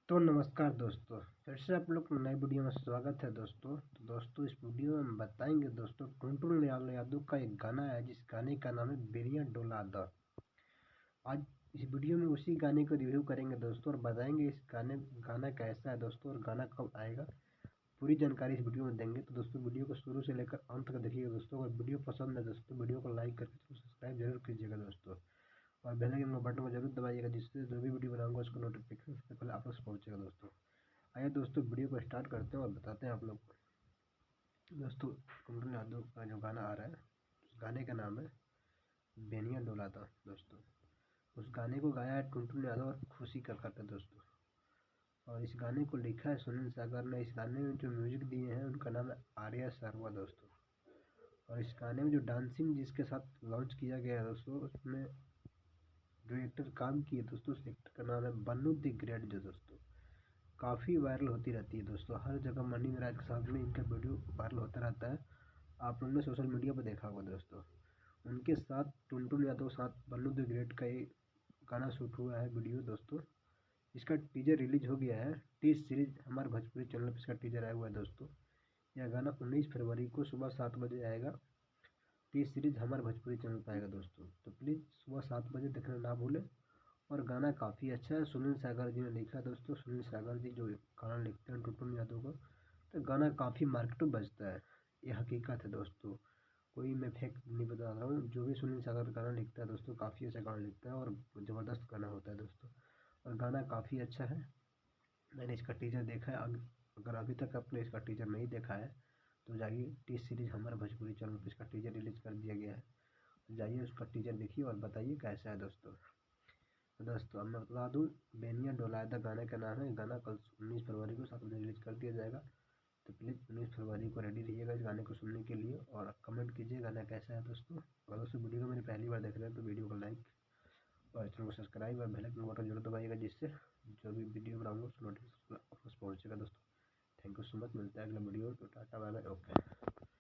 तो नमस्कार दोस्तों, फिर से आप लोग को नई वीडियो में स्वागत है दोस्तों। तो दोस्तों इस वीडियो में हम बताएंगे दोस्तों टुनटुन लाल यादव का एक गाना है जिस गाने का नाम है बेरिया डोला द। आज इस वीडियो में उसी गाने को रिव्यू करेंगे दोस्तों और बताएंगे इस गाना कैसा है दोस्तों और गाना कब आएगा। पूरी जानकारी इस वीडियो में देंगे। तो दोस्तों वीडियो को शुरू से लेकर अंत तक देखिएगा दोस्तों। अगर वीडियो पसंद है दोस्तों वीडियो को लाइक करके सब्सक्राइब जरूर कीजिएगा दोस्तों और बेल आइकन बटन को जरूर दबाइएगा जिससे जो भी वीडियो बनाऊंगा उसको नोटिफिकेशन सबसे पहले आप लोग पहुंचेगा दोस्तों। आइए दोस्तों वीडियो को स्टार्ट करते हैं और बताते हैं आप लोग को। दोस्तों टुनटुन यादव का जो गाना आ रहा है उस गाने का नाम है बेनिया डोला था दोस्तों। उस गाने को गाया है टुनटुन यादव और खुशी करके दोस्तों। और इस गाने को लिखा है सुनील सागर ने। इस गाने में जो म्यूजिक दिए हैं उनका नाम है आर्या शर्मा दोस्तों। और इस गाने में जो डांसिंग जिसके साथ लॉन्च किया गया है दोस्तों उसमें जो एक्टर काम किए दोस्तों उस एक्टर का नाम है बन्नू द ग्रेट जो दोस्तों काफ़ी वायरल होती रहती है दोस्तों। हर जगह मनी मेराज के साथ में इनका वीडियो वायरल होता रहता है। आप लोगों ने सोशल मीडिया पर देखा होगा दोस्तों। उनके साथ टुनटुन यादव के साथ बन्नू द ग्रेट का एक गाना शूट हुआ है वीडियो दोस्तों। इसका टीजर रिलीज हो गया है। टी सीरीज हमारे भोजपुरी चैनल पर इसका टीजर आया हुआ है दोस्तों। यह गाना 19 फरवरी को सुबह 7 बजे आएगा। टी सीरीज हमारे भोजपुरी चैनल पर आएगा दोस्तों। तो प्लीज़ सुबह 7 बजे देखना ना भूलें। और गाना काफ़ी अच्छा है। सुनील सागर जी ने लिखा है दोस्तों। सुनील सागर जी जो गाना लिखते हैं टुनटुन यादव को तो गाना काफ़ी मार्केट में बजता है। ये हकीकत है दोस्तों, कोई मैं फेक नहीं बता रहा हूँ। जो भी सुनील सागर गाना लिखता है दोस्तों काफ़ी अच्छा गाना लिखता है और ज़बरदस्त गाना होता है दोस्तों। और गाना काफ़ी अच्छा है। मैंने इसका टीजर देखा है। अगर अभी तक आपने इसका टीजर नहीं देखा है तो जाइए, टी सीरीज हमारे भोजपुरी चैनल पर इसका टीजर रिलीज कर दिया गया है। तो जाइए उसका टीजर देखिए और बताइए कैसा है दोस्तों। तो दोस्तों अब मैं बता दूँ बेनिया डोलायदा गाने का नाम है। गाना कल 19 फरवरी को 7 बजे रिलीज कर दिया जाएगा। तो प्लीज़ 19 फरवरी को रेडी रहिएगा इस गाने को सुनने के लिए और कमेंट कीजिए गाना कैसा है दोस्तों। और दोस्तों वीडियो को मैंने पहली बार देख रहे हैं तो वीडियो को लाइक और चैनल को सब्सक्राइब और बेल आइकन बटन जरूर दबाइएगा जिससे जो भी वीडियो बनाऊंगा उसका नोटिफिकेशन आप पास पहुँचेगा दोस्तों। Thank you so much. मिलता है अगला वीडियो। तो टाटा बाय बाय, ओके।